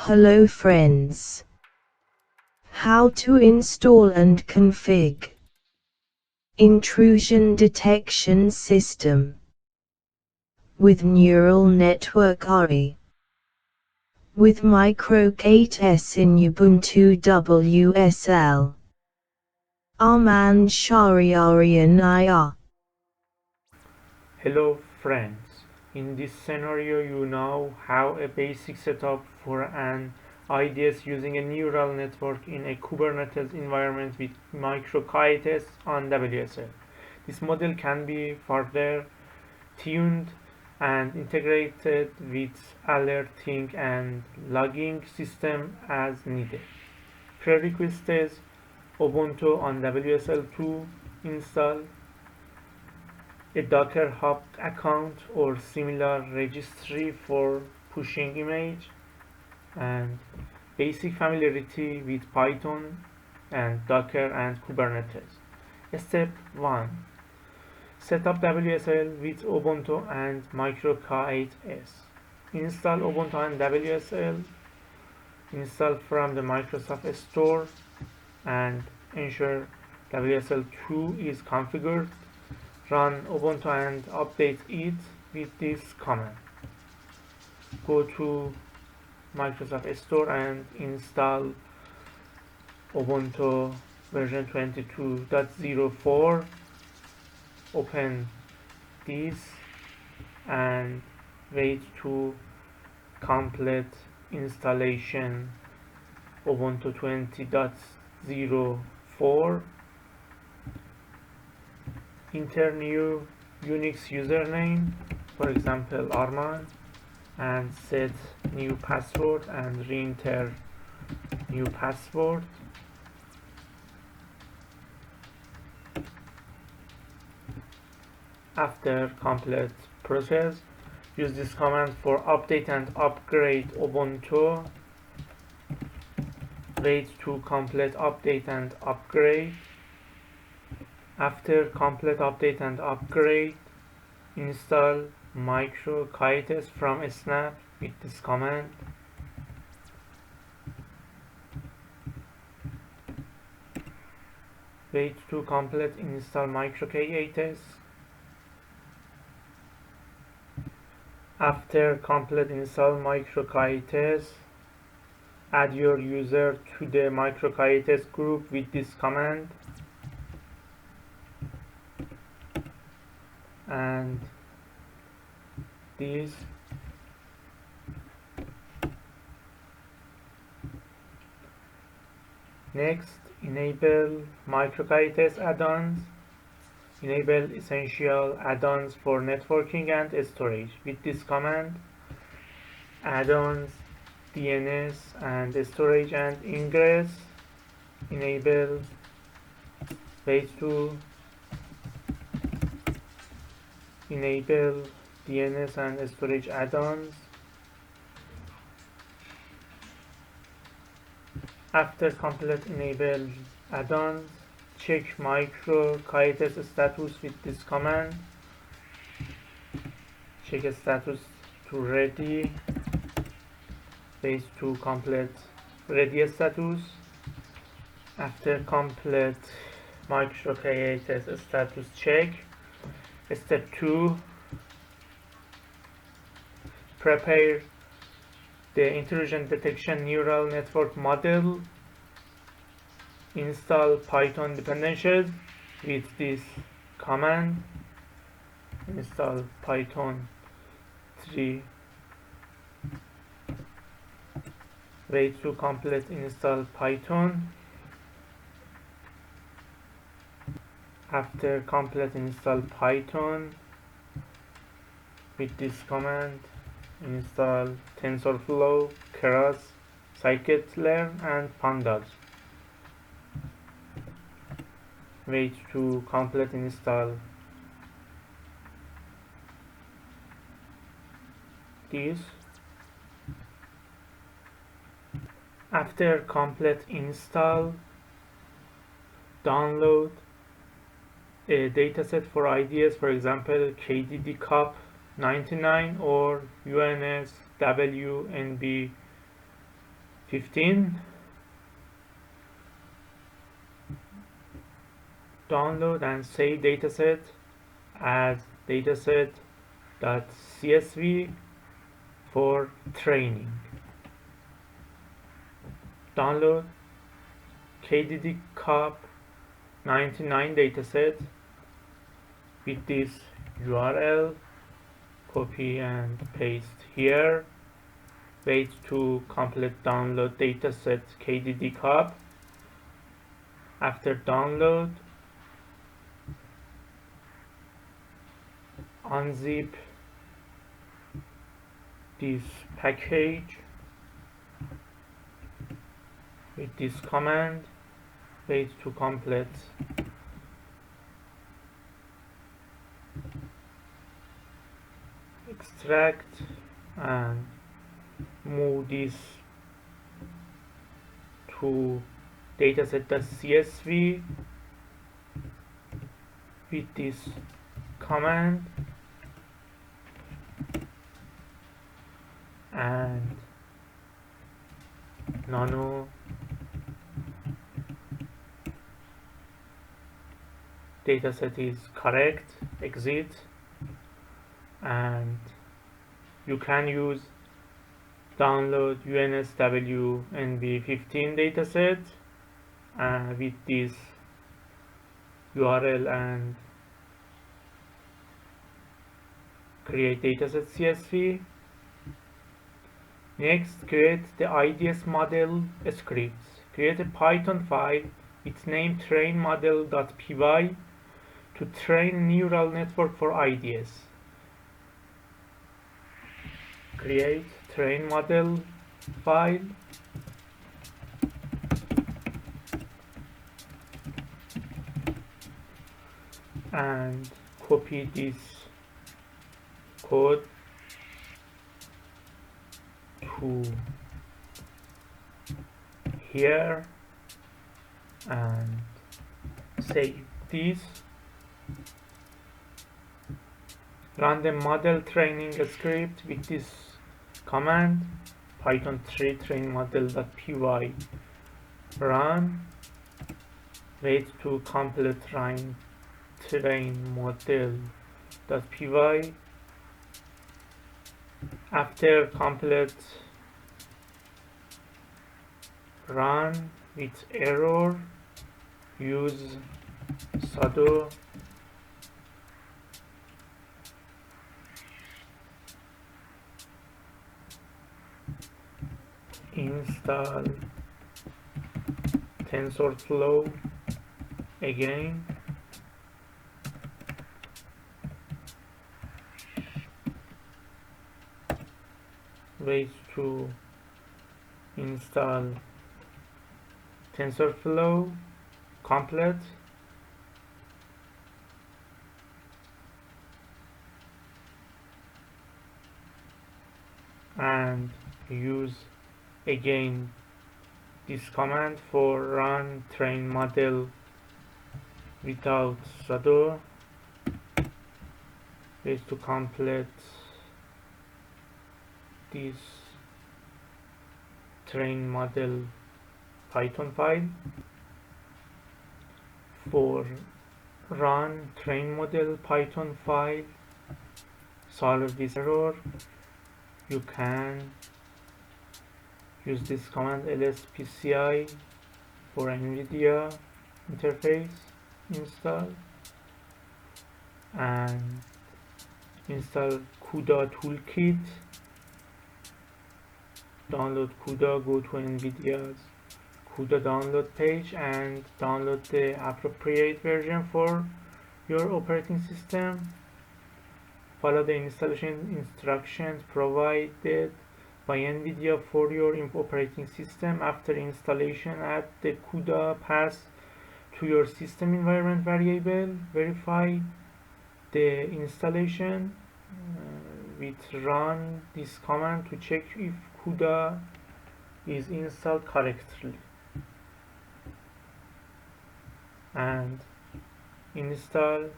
Hello friends. How to install and config intrusion detection system with neural network RE with microk8s in Ubuntu WSL. Aman Shariarian IR. Hello friends, in this scenario you now have a basic setup for an IDS using a neural network in a Kubernetes environment with microk8s on WSL. This model can be further tuned and integrated with alerting and logging system as needed. Prerequisites: Ubuntu on WSL2 install, a Docker Hub account or similar registry for pushing image, and basic familiarity with Python and Docker and Kubernetes. Step 1. Set up WSL with Ubuntu and microk8s. Install Ubuntu and WSL. Install from the Microsoft Store and ensure WSL2 is configured. Run Ubuntu and update it with this command. Go to Microsoft Store and install Ubuntu version 22.04. Open this and wait to complete installation Ubuntu 20.04. Enter new Unix username, for example Arman, and set new password and re-enter new password. After complete process, use this command for update and upgrade Ubuntu. Wait to complete update and upgrade. After complete update and upgrade, install microk8s from snap with this command. Wait to complete install microk8s. After complete install microk8s, add your user to the microk8s group with this command. And this next, enable microk8s add-ons. Enable essential add-ons for networking and storage with this command. Add-ons, DNS and storage and ingress. Enable. Wait to enable DNS and storage add-ons. After complete enable add-ons, check microk8s status with this command. Check status to ready. Wait to complete ready status. After complete microk8s status check. Step 2. Prepare the intrusion detection neural network model. Install Python dependencies with this command. Install Python 3. Wait to complete install Python. After complete install Python with this command, install TensorFlow, Keras, scikit-learn and pandas. Wait to complete install this. After complete install, download a dataset for IDS, for example KDD cup 99 or UNS WNB 15. Download and save dataset as dataset.csv for training. Download KDD Cup 99 dataset with this URL, copy and paste here. Wait to complete download dataset KDD Cup. After download, unzip this package with this command. Wait to complete. Extract and move this to dataset.csv with this command, and nano dataset is correct, exit, and you can use download UNSW NV15 dataset with this URL and create dataset CSV. Next, create the IDS model scripts. Create a Python file with name trainmodel.py to train neural network for IDS. Create train model file and copy this code to here and save this. Run the model training script with this command python 3 train model.py. Run. Wait to complete train model.py. After complete run with error, use sudo install TensorFlow again. Wait to install TensorFlow complete. And use again this command for run train model without sudo. Wait to complete this train model Python file. For run train model Python file, solve this error, you can use this command lspci for NVIDIA interface install and install CUDA toolkit. Download CUDA, go to NVIDIA's CUDA download page and download the appropriate version for your operating system. Follow the installation instructions provided by NVIDIA for your operating system. After installation, add the CUDA path to your system environment variable. Verify the installation with run this command to check if CUDA is installed correctly, and install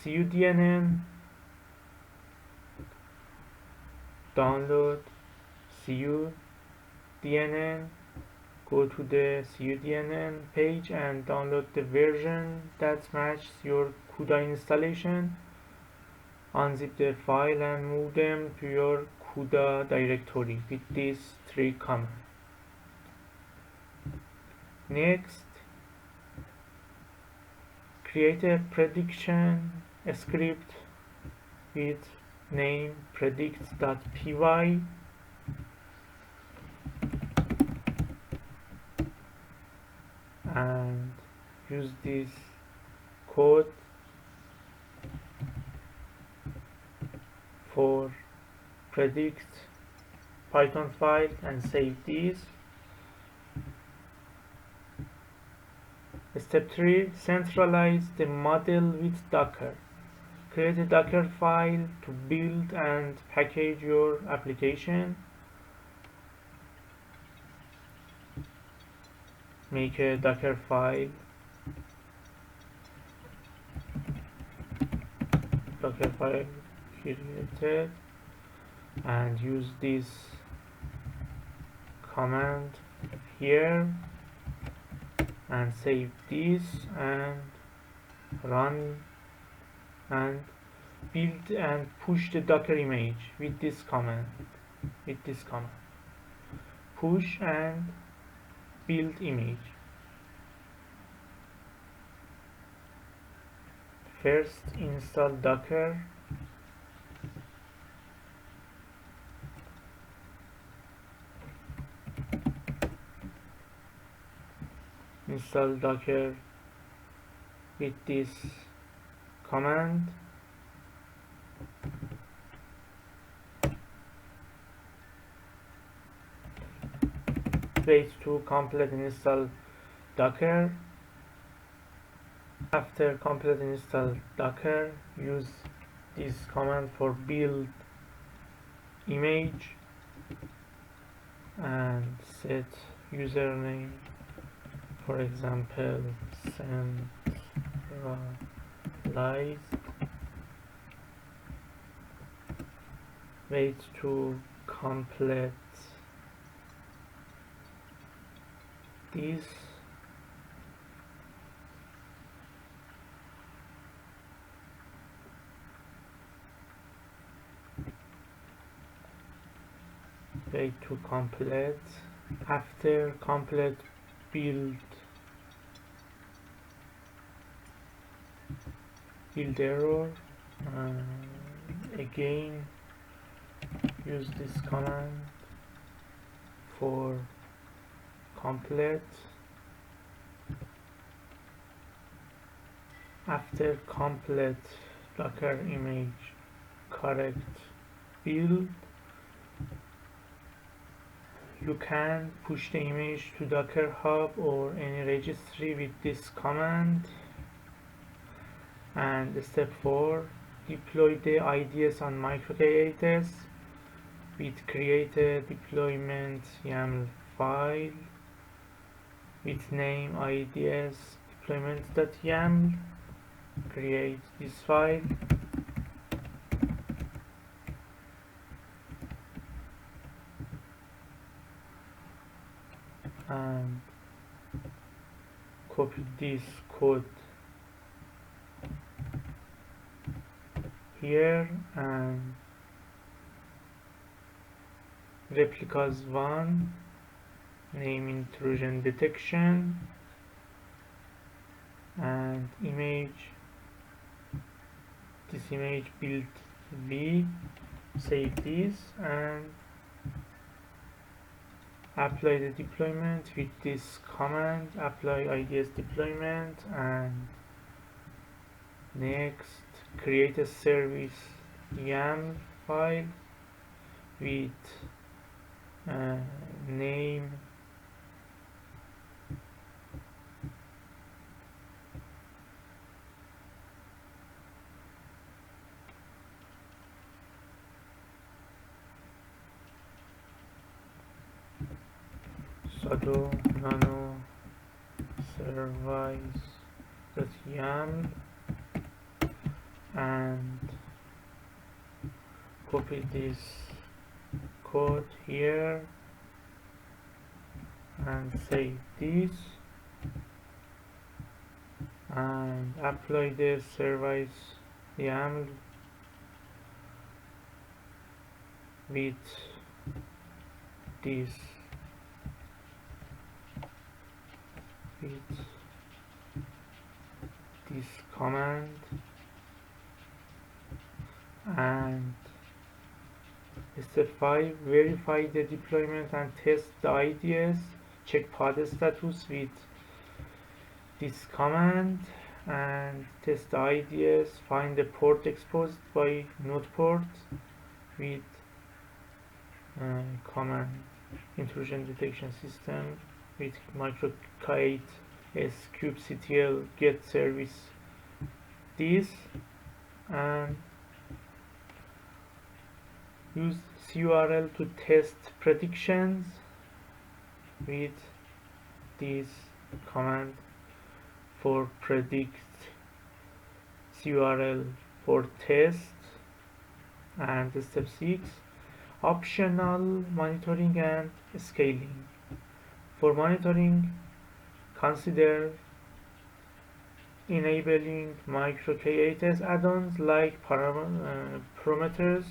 cudnn, download cudnn go to the CUDNN page and download the version that matches your CUDA installation. Unzip the file and move them to your CUDA directory with these 3 commands. Next, create a prediction script with name predict.py and use this code for predict Python file and save this. Step 3. Centralize the model with Docker. Create a Docker file to build and package your application. Make a Docker file. Docker file created and use this command here and save this and run and build and push the Docker image with this command. Push and build image. First install Docker. Install Docker with this command. Wait to complete install Docker. After complete install Docker, use this command for build image and set username, for example centralized. Wait to complete this. Wait to complete. After complete build error, again use this command for complete. After complete Docker image correct build, you can push the image to Docker Hub or any registry with this command. And step 4, deploy the IDS on microk8s with create a deployment YAML file with name IDS deployment.yaml. Create this file and copy this code here and replicas 1, name intrusion detection, and image, this image build v, save this and apply the deployment with this command, apply IDS deployment, and next create a service YAML file with name sudo nano service.yaml and copy this code here and save this and apply the service YAML with this with this command and step 5, verify the deployment and test the IDs, check pod status with this command and test the IDs, find the port exposed by node port with command intrusion detection system with microk8s kubectl get service this and use curl to test predictions with this command for predict curl for test and step 6 optional monitoring and scaling. For monitoring, consider enabling microk8s add-ons like parameters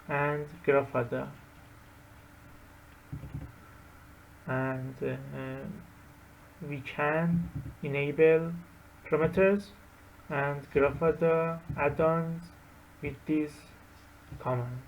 and grafada and we can enable parameters and grafada add-ons with this command.